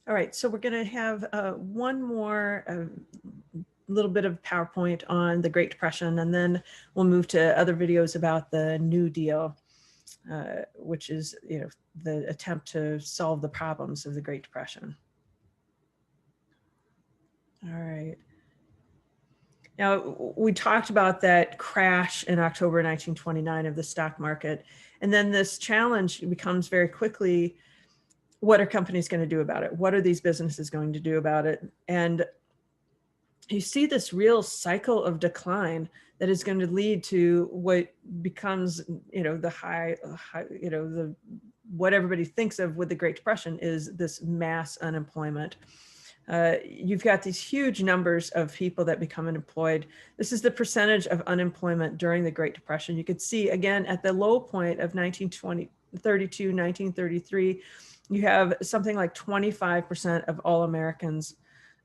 All right, so we're going to have one more little bit of PowerPoint on the Great Depression, and then we'll move to other videos about the New Deal, which is, the attempt to solve the problems of the Great Depression. All right. Now, we talked about that crash in October 1929 of the stock market. And then this challenge becomes very quickly, what are companies going to do about it? What are these businesses going to do about it? And you see this real cycle of decline that is going to lead to what becomes, the high, the what everybody thinks of with the Great Depression is this mass unemployment. You've got these huge numbers of people that become unemployed. This is the percentage of unemployment during the Great Depression. You could see again at the low point of 1933, you have something like 25% of all Americans,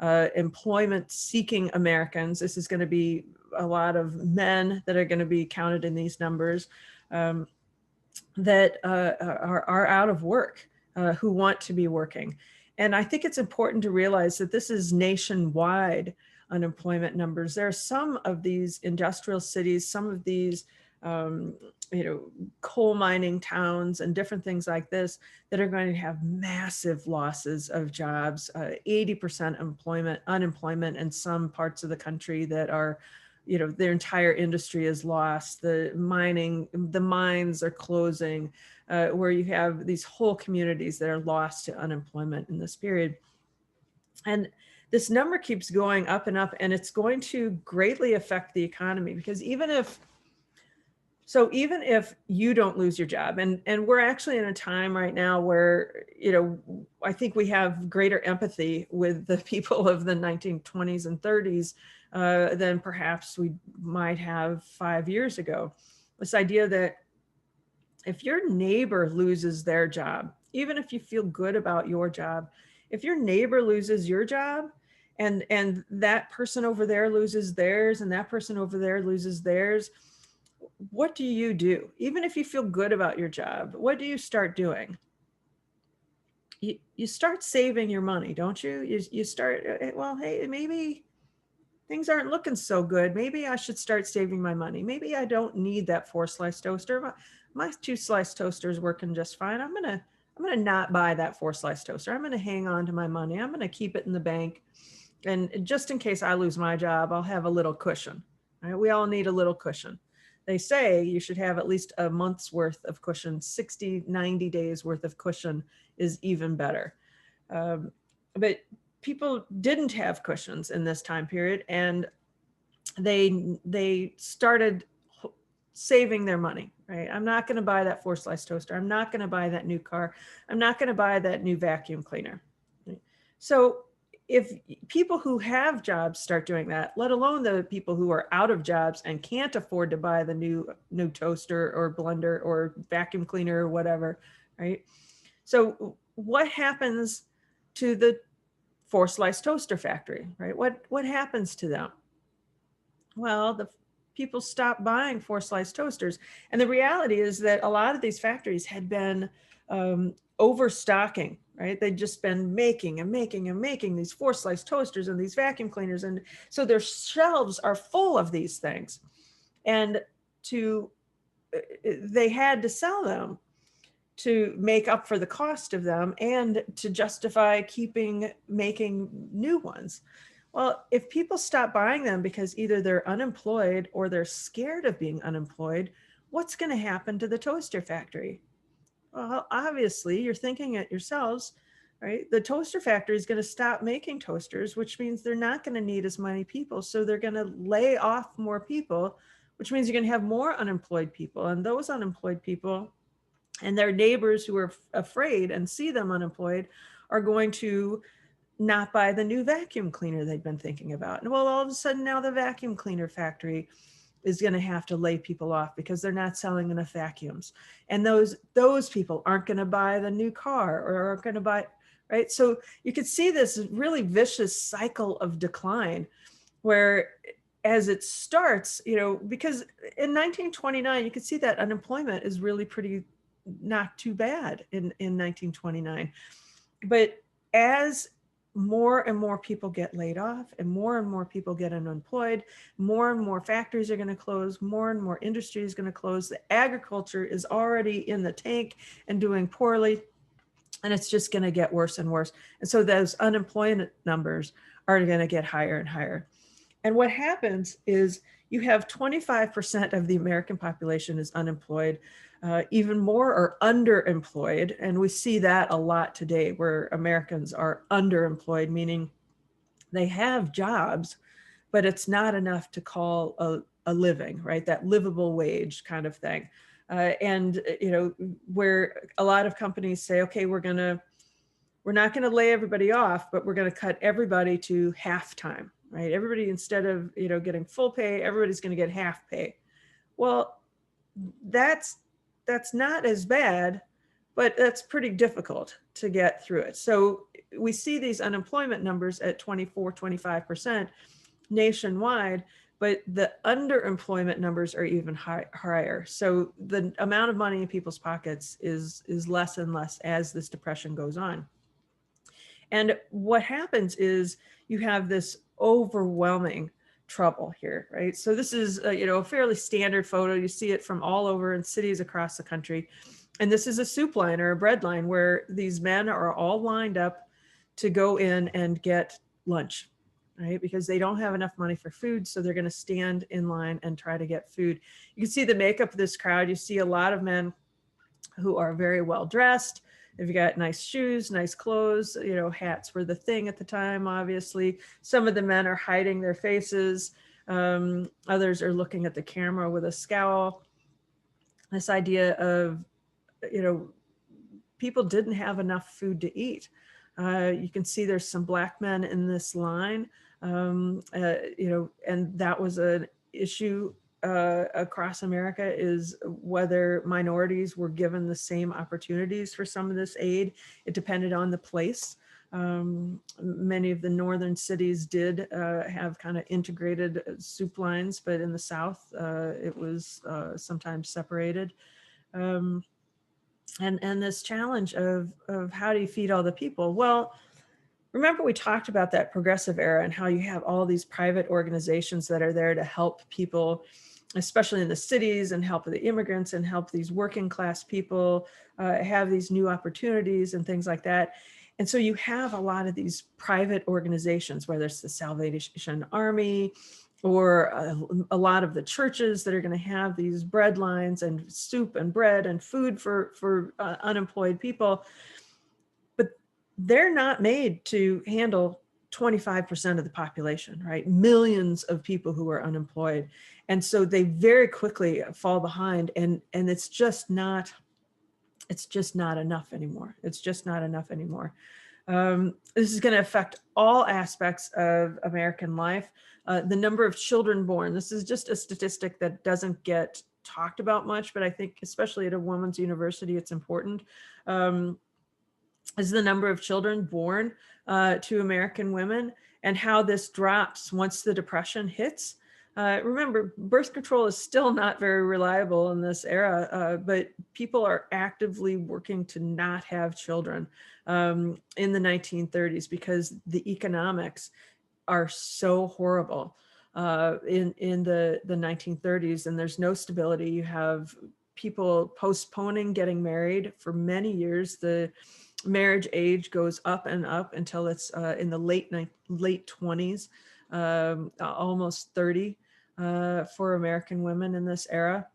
employment seeking Americans. This is going to be a lot of men that are going to be counted in these numbers, that are out of work, who want to be working. And I think it's important to realize that this is nationwide unemployment numbers. There are some of these industrial cities, some of these, coal mining towns and different things like this that are going to have massive losses of jobs, 80% unemployment in some parts of the country that are, their entire industry is lost. The mines are closing, where you have these whole communities that are lost to unemployment in this period. And this number keeps going up and up, and it's going to greatly affect the economy, because even if you don't lose your job, and we're actually in a time right now where, I think we have greater empathy with the people of the 1920s and 30s than perhaps we might have 5 years ago. This idea that if your neighbor loses their job, even if you feel good about your job, if your neighbor loses your job, and that person over there loses theirs, and that person over there loses theirs, what do you do? Even if you feel good about your job, what do you start doing? You start saving your money, don't you? You start, well, hey, maybe things aren't looking so good. Maybe I should start saving my money. Maybe I don't need that 4-slice toaster. My 2-slice toaster is working just fine. I'm gonna not buy that 4-slice toaster. I'm gonna hang on to my money. I'm gonna keep it in the bank, and just in case I lose my job, I'll have a little cushion. Right? We all need a little cushion. They say you should have at least a month's worth of cushion. 60, 90 days worth of cushion is even better. But people didn't have cushions in this time period, and they started saving their money. Right? I'm not going to buy that 4-slice toaster. I'm not going to buy that new car. I'm not going to buy that new vacuum cleaner. Right? So if people who have jobs start doing that, let alone the people who are out of jobs and can't afford to buy the new toaster or blender or vacuum cleaner or whatever, right? So what happens to the 4-slice toaster factory, right? What happens to them? Well, the people stop buying 4-slice toasters. And the reality is that a lot of these factories had been overstocking, right? They'd just been making and making and making these 4-slice toasters and these vacuum cleaners. And so their shelves are full of these things. And they had to sell them to make up for the cost of them and to justify making new ones. Well, if people stop buying them because either they're unemployed or they're scared of being unemployed, what's going to happen to the toaster factory? Well, obviously, you're thinking it yourselves, right? The toaster factory is going to stop making toasters, which means they're not going to need as many people. So they're going to lay off more people, which means you're going to have more unemployed people. And those unemployed people and their neighbors who are afraid and see them unemployed are going to not buy the new vacuum cleaner they've been thinking about. And well, all of a sudden now the vacuum cleaner factory is going to have to lay people off because they're not selling enough vacuums. And those people aren't going to buy the new car or aren't going to buy, right? So you could see this really vicious cycle of decline where as it starts, because in 1929, you could see that unemployment is really pretty not too bad in 1929. But as more and more people get laid off and more people get unemployed, more and more factories are going to close, more and more industry is going to close. The agriculture is already in the tank and doing poorly, and it's just going to get worse and worse. And so those unemployment numbers are going to get higher and higher. And what happens is you have 25% of the American population is unemployed, even more are underemployed. And we see that a lot today, where Americans are underemployed, meaning they have jobs, but it's not enough to call a living, right? That livable wage kind of thing. And, you know, where a lot of companies say, okay, we're not going to lay everybody off, but we're going to cut everybody to half time, right? Everybody, instead of, you know, getting full pay, everybody's going to get half pay. Well, that's not as bad, but that's pretty difficult to get through it. So we see these unemployment numbers at 24, 25% nationwide, but the underemployment numbers are even higher. So the amount of money in people's pockets is less and less as this depression goes on. And what happens is you have this overwhelming trouble here, right? So this is you know, a fairly standard photo. You see it from all over in cities across the country. And this is a soup line or a bread line where these men are all lined up to go in and get lunch, right? Because they don't have enough money for food. So they're going to stand in line and try to get food. You can see the makeup of this crowd. You see a lot of men who are very well dressed. They've got nice shoes, nice clothes, you know, hats were the thing at the time, obviously. Some of the men are hiding their faces. Others are looking at the camera with a scowl. This idea of, you know, people didn't have enough food to eat. You can see there's some Black men in this line, you know, and that was an issue across America, is whether minorities were given the same opportunities for some of this aid. It depended on the place. Many of the northern cities did have kind of integrated soup lines, but in the South, it was sometimes separated. And this challenge of how do you feed all the people? Well, remember we talked about that progressive era and how you have all these private organizations that are there to help people, especially in the cities, and help the immigrants and help these working class people have these new opportunities and things like that. And so you have a lot of these private organizations, whether it's the Salvation Army or a lot of the churches that are going to have these bread lines and soup and bread and food for unemployed people. But they're not made to handle 25% of the population, right? Millions of people who are unemployed. And so they very quickly fall behind, and it's just not enough anymore. It's just not enough anymore. This is going to affect all aspects of American life. The number of children born, this is just a statistic that doesn't get talked about much, but I think especially at a women's university, it's important, is the number of children born to American women and how this drops once the depression hits. Remember, birth control is still not very reliable in this era, but people are actively working to not have children in the 1930s because the economics are so horrible in the 1930s, and there's no stability. You have people postponing getting married for many years. The marriage age goes up and up until it's in the late 20s, almost 30 for American women in this era.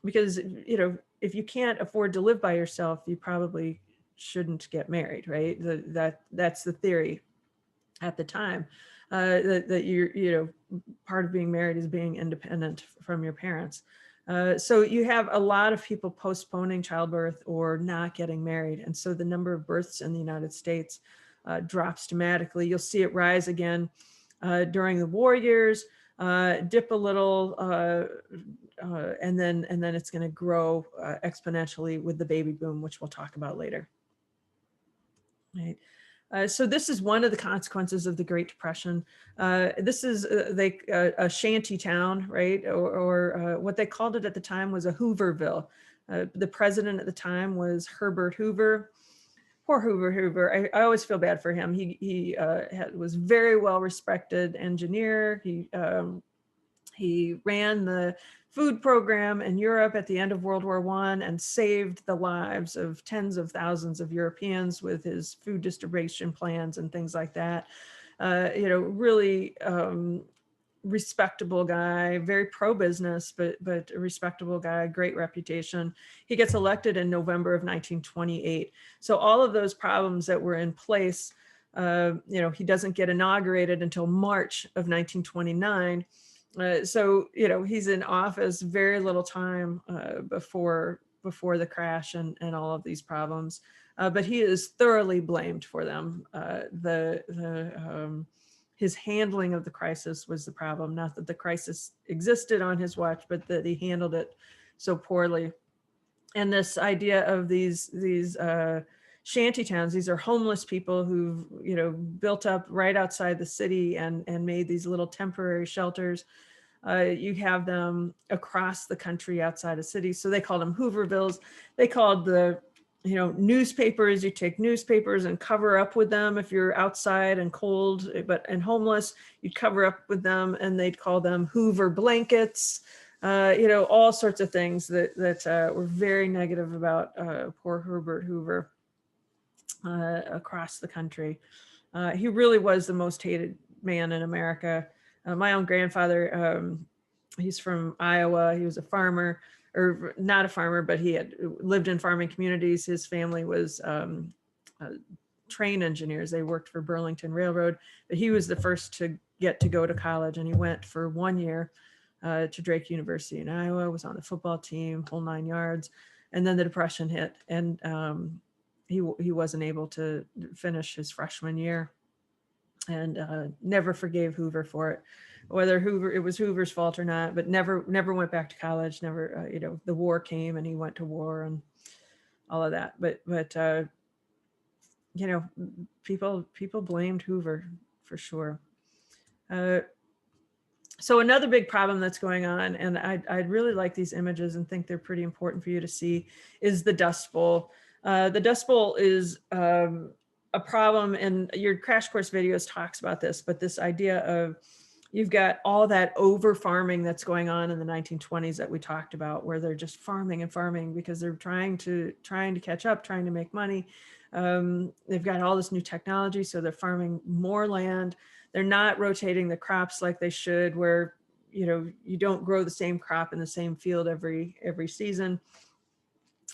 Because, you know, if you can't afford to live by yourself, you probably shouldn't get married, right? That's the theory at the time, that you're, you know, part of being married is being independent from your parents. So you have a lot of people postponing childbirth or not getting married. And so the number of births in the United States drops dramatically. You'll see it rise again during the war years, dip a little, and then it's going to grow exponentially with the baby boom, which we'll talk about later. Right. So this is one of the consequences of the Great Depression. This is a shanty town, right? Or what they called it at the time was a Hooverville. The president at the time was Herbert Hoover. Poor Hoover. I always feel bad for him. He was very well respected engineer. He ran the food program in Europe at the end of World War I and saved the lives of tens of thousands of Europeans with his food distribution plans and things like that. Really respectable guy, very pro-business, but a respectable guy, great reputation. He gets elected in November of 1928. So all of those problems that were in place, he doesn't get inaugurated until March of 1929. So he's in office very little time before the crash and all of these problems, but he is thoroughly blamed for them. His handling of the crisis was the problem. Not that the crisis existed on his watch, but that he handled it so poorly. And this idea of these shanty towns, these are homeless people who've built up right outside the city and made these little temporary shelters. You have them across the country outside of cities. So they called them Hoovervilles. They called the newspapers, you take newspapers and cover up with them if you're outside and cold and homeless, you'd cover up with them, and they'd call them Hoover blankets, all sorts of things that were very negative about poor Herbert Hoover across the country. He really was the most hated man in America. My own grandfather, he's from Iowa. He was a farmer, or not a farmer, but he had lived in farming communities. His family was train engineers. They worked for Burlington Railroad, but he was the first to get to go to college, and he went for 1 year to Drake University in Iowa, was on the football team, whole 9 yards. And then the Depression hit, and he wasn't able to finish his freshman year, and never forgave Hoover for it. Whether it was Hoover's fault or not, but never went back to college. Never, the war came and he went to war and all of that. But people blamed Hoover for sure. So another big problem that's going on, and I'd really like these images and think they're pretty important for you to see, is the Dust Bowl. The Dust Bowl is a problem, and your crash course videos talks about this, but this idea of you've got all that over farming that's going on in the 1920s that we talked about, where they're just farming and farming because they're trying to catch up, trying to make money. They've got all this new technology, so they're farming more land. They're not rotating the crops like they should, where you don't grow the same crop in the same field every season,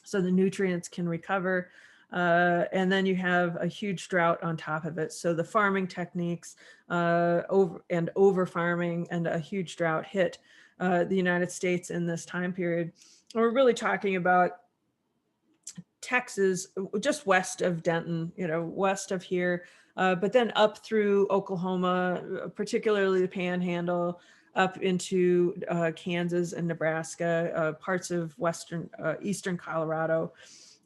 so the nutrients can recover. And then you have a huge drought on top of it. So the farming techniques over farming and a huge drought hit the United States in this time period. And we're really talking about Texas, just west of Denton, west of here, but then up through Oklahoma, particularly the Panhandle, up into Kansas and Nebraska, parts of eastern Colorado.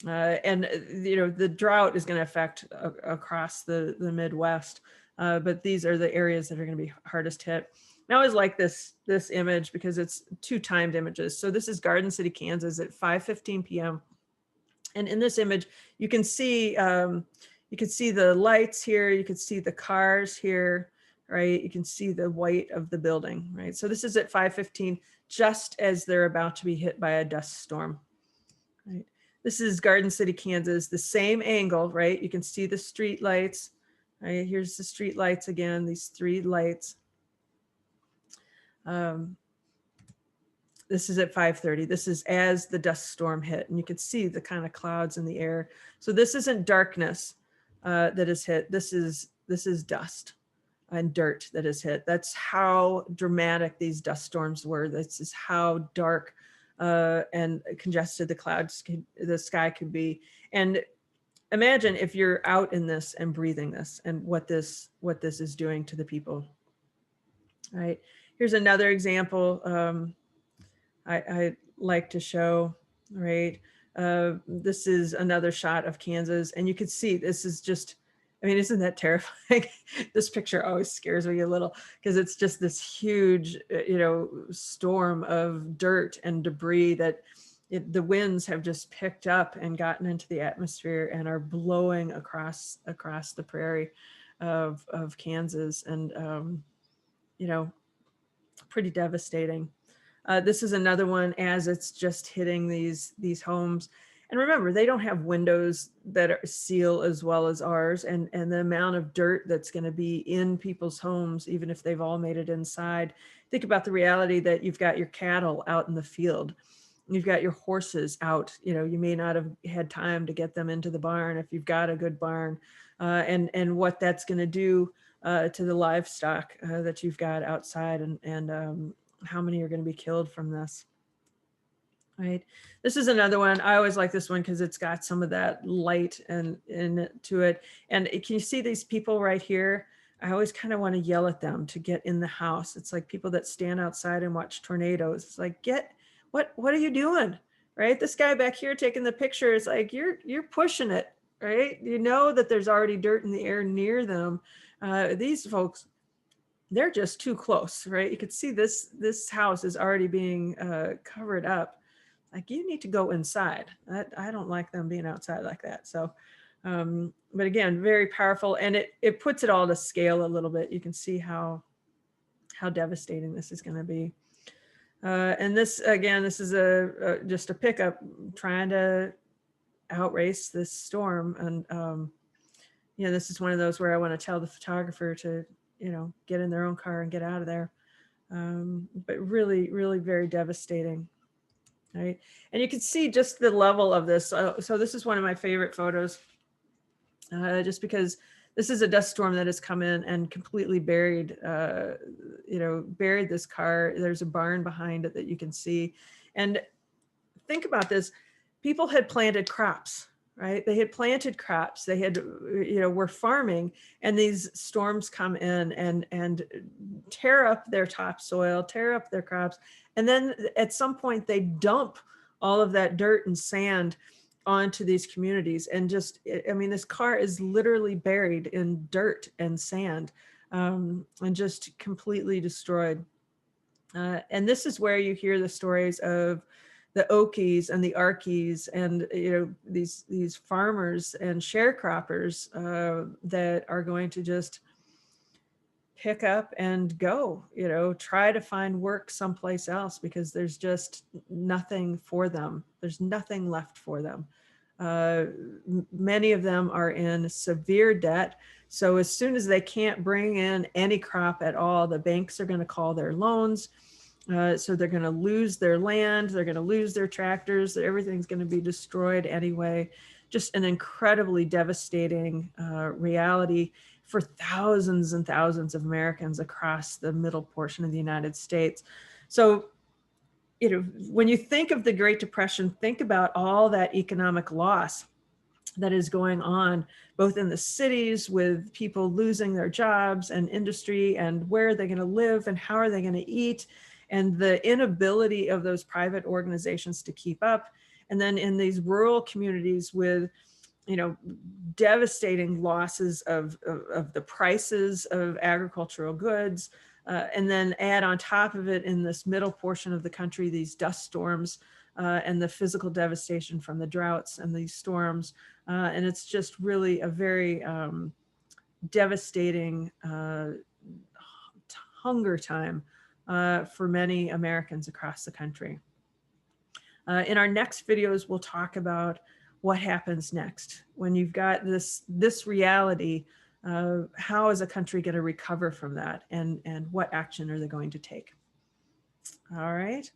And the drought is going to affect across the Midwest, but these are the areas that are going to be hardest hit. And I always like this image because it's two timed images. So this is Garden City, Kansas at 5:15 p.m. And in this image, you can see the lights here. You can see the cars here, right? You can see the white of the building, right? So this is at 5:15, just as they're about to be hit by a dust storm, right? This is Garden City, Kansas, the same angle, right? You can see the street lights, right? Here's the street lights again, these three lights. This is at 5:30. This is as the dust storm hit, and you can see the kind of clouds in the air. So this isn't darkness that is hit. This is dust and dirt that is hit. That's how dramatic these dust storms were. This is how dark and congested the sky could be. And imagine if you're out in this and breathing this, and what this is doing to the people. All right. Here's another example I like to show, right? This is another shot of Kansas, and you can see this is just, isn't that terrifying? This picture always scares me a little because it's just this huge, storm of dirt and debris that the winds have just picked up and gotten into the atmosphere and are blowing across the prairie of Kansas, and you know, pretty devastating. This is another one as it's just hitting these homes. And remember, they don't have windows that are seal as well as ours, and the amount of dirt that's going to be in people's homes, even if they've all made it inside. Think about the reality that you've got your cattle out in the field. You've got your horses out. You know, you may not have had time to get them into the barn if you've got a good barn, and what that's going to do to the livestock that you've got outside, and how many are going to be killed from this. Right. This is another one. I always like this one because it's got some of that light and to it. And can you see these people right here? I always kind of want to yell at them to get in the house. It's like people that stand outside and watch tornadoes. It's like, what are you doing? Right? This guy back here taking the picture is like, you're pushing it, right? You know that there's already dirt in the air near them. These folks, they're just too close, right? You could see this house is already being covered up. Like, you need to go inside. I don't like them being outside like that. So, but again, very powerful, and it puts it all to scale a little bit. You can see how devastating this is going to be. And this, again, this is just a pickup trying to outrace this storm. And, you know, this is one of those where I want to tell the photographer to, you know, get in their own car and get out of there. But really, really very devastating. Right. And you can see just the level of this. So this is one of my favorite photos, just because this is a dust storm that has come in and completely buried, you know, buried this car. There's a barn behind it that you can see. And think about this. People had planted crops, right? They had planted crops. They had, you know, were farming, and these storms come in and tear up their topsoil, tear up their crops. And then at some point they dump all of that dirt and sand onto these communities. And just, I mean, this car is literally buried in dirt and sand, and just completely destroyed. And this is where you hear the stories of the Okies and the Arkies and, you know, these farmers and sharecroppers that are going to just pick up and go, you know, try to find work someplace else because there's just nothing for them. There's nothing left for them. Many of them are in severe debt. So as soon as they can't bring in any crop at all, the banks are going to call their loans. So they're going to lose their land. They're going to lose their tractors. Everything's going to be destroyed anyway. Just an incredibly devastating reality for thousands and thousands of Americans across the middle portion of the United States. So, you know, when you think of the Great Depression, think about all that economic loss that is going on, both in the cities with people losing their jobs and industry, and where are they going to live and how are they going to eat, and the inability of those private organizations to keep up. And then in these rural communities with, you know, devastating losses of the prices of agricultural goods. And then add on top of it, in this middle portion of the country, these dust storms and the physical devastation from the droughts and these storms. And it's just really a very devastating hunger time for many Americans across the country. In our next videos, we'll talk about what happens next when you've got this reality. How is a country going to recover from that, and what action are they going to take? All right.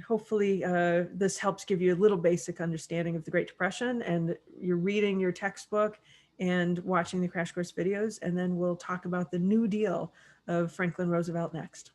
Hopefully this helps give you a little basic understanding of the Great Depression, and you're reading your textbook and watching the Crash Course videos, and then we'll talk about the New Deal of Franklin Roosevelt next.